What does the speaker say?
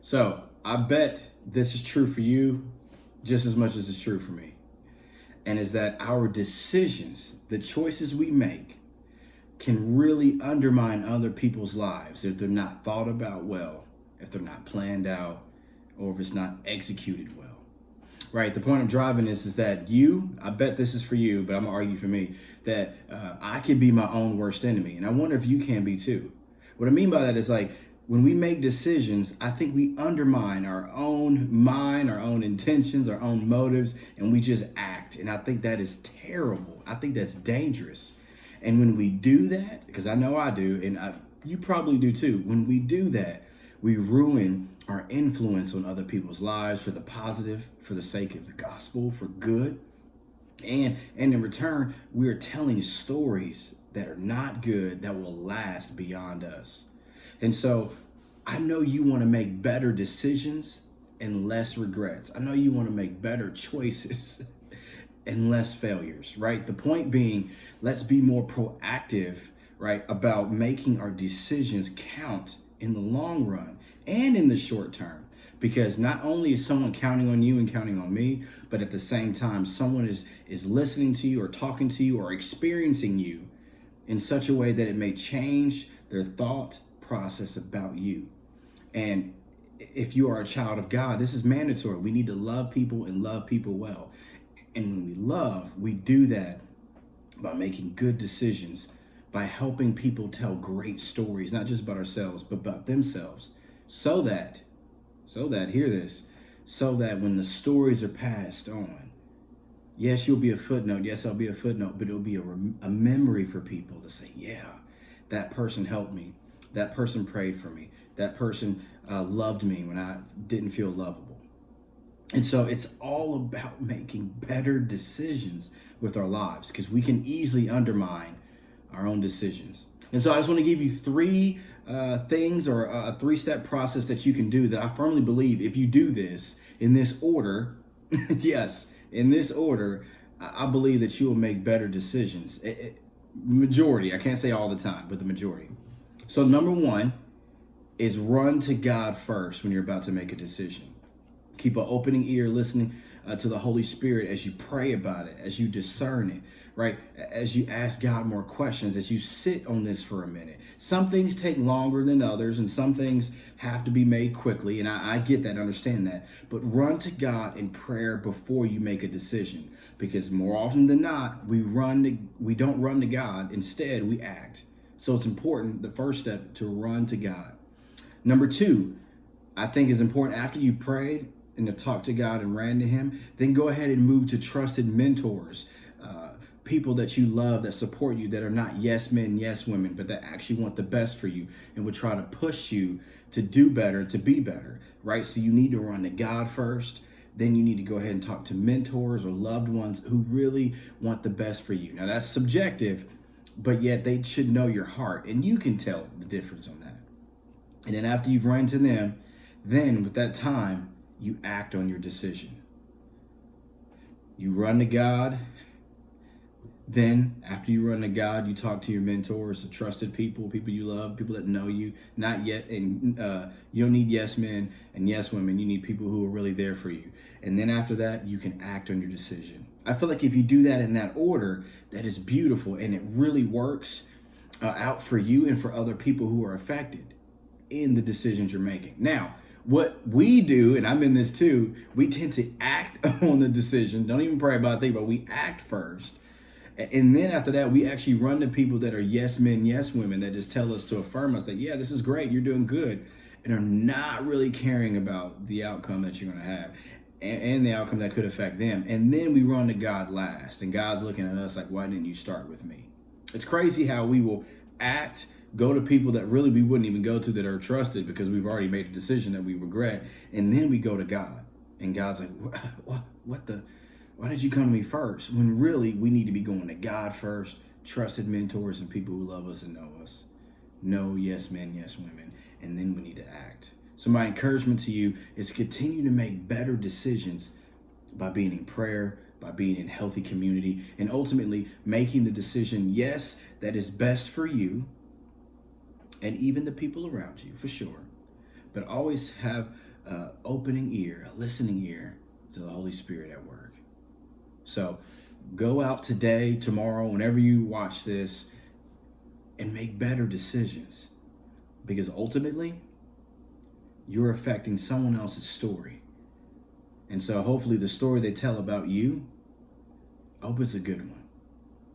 So I bet this is true for you just as much as it's true for me. And is that our decisions, the choices we make, can really undermine other people's lives if they're not thought about well, if they're not planned out, or if it's not executed well. Right? The point I'm driving is that I bet this is for you, but I'm gonna argue for me, that I can be my own worst enemy. And I wonder if you can be too. What I mean by that is like, when we make decisions, I think we undermine our own mind, our own intentions, our own motives, and we just act. And I think that is terrible. I think that's dangerous. And when we do that, because I know I do, and you probably do too, when we do that, we ruin our influence on other people's lives for the positive, for the sake of the gospel, for good. And in return, we are telling stories that are not good, that will last beyond us. And so I know you want to make better decisions and less regrets. I know you want to make better choices and less failures, right? The point being, let's be more proactive, right, about making our decisions count in the long run and in the short term. Because not only is someone counting on you and counting on me, but at the same time, someone is listening to you or talking to you or experiencing you in such a way that it may change their thought process about you. And if you are a child of God, this is mandatory. We need to love people and love people well. And when we love, we do that by making good decisions, by helping people tell great stories, not just about ourselves, but about themselves, so that, hear this, so that when the stories are passed on, yes, you'll be a footnote. Yes, I'll be a footnote, but it'll be a memory for people to say, yeah, that person helped me. That person prayed for me. That person loved me when I didn't feel lovable. And so it's all about making better decisions with our lives, because we can easily undermine our own decisions. And so I just want to give you three things, or a three-step process that you can do that I firmly believe if you do this in this order, yes, in this order, I believe that you will make better decisions. Majority, I can't say all the time, but the majority. So number one is run to God first when you're about to make a decision. Keep an opening ear listening to the Holy Spirit as you pray about it, as you discern it, right? As you ask God more questions, as you sit on this for a minute. Some things take longer than others, and some things have to be made quickly, and I get that, understand that. But run to God in prayer before you make a decision, because more often than not, we don't run to God. Instead, we act. So it's important, the first step, to run to God. Number two, I think is important after you've prayed and to talk to God and ran to him, then go ahead and move to trusted mentors, people that you love, that support you, that are not yes men, yes women, but that actually want the best for you and would try to push you to do better, to be better, right? So you need to run to God first. Then you need to go ahead and talk to mentors or loved ones who really want the best for you. Now that's subjective, but yet they should know your heart, and you can tell the difference on that. And then after you've run to them, then with that time, you act on your decision. You run to God. Then after you run to God, you talk to your mentors, the trusted people you love, people that know you, not yet. And you don't need yes men and yes women. You need people who are really there for you. And then after that, you can act on your decision. I feel like if you do that in that order, that is beautiful, and it really works out for you and for other people who are affected in the decisions you're making. Now, what we do, and I'm in this too, we tend to act on the decision. Don't even pray about it, but we act first. And then after that, we actually run to people that are yes men, yes women, that just tell us to affirm us that, yeah, this is great, you're doing good, and are not really caring about the outcome that you're going to have and the outcome that could affect them. And then we run to God last, and God's looking at us like, why didn't you start with me? It's crazy how we will act, go to people that really we wouldn't even go to, that are trusted, because we've already made a decision that we regret, and then we go to God, and God's like, why did you come to me first? When really we need to be going to God first, trusted mentors and people who love us and know us. No yes men, yes women. And then we need to act. So my encouragement to you is continue to make better decisions by being in prayer, by being in healthy community, and ultimately making the decision, yes, that is best for you and even the people around you, for sure. But always have opening ear, a listening ear to the Holy Spirit at work. So go out today, tomorrow, whenever you watch this, and make better decisions, because ultimately you're affecting someone else's story. And so hopefully the story they tell about you, I hope it's a good one.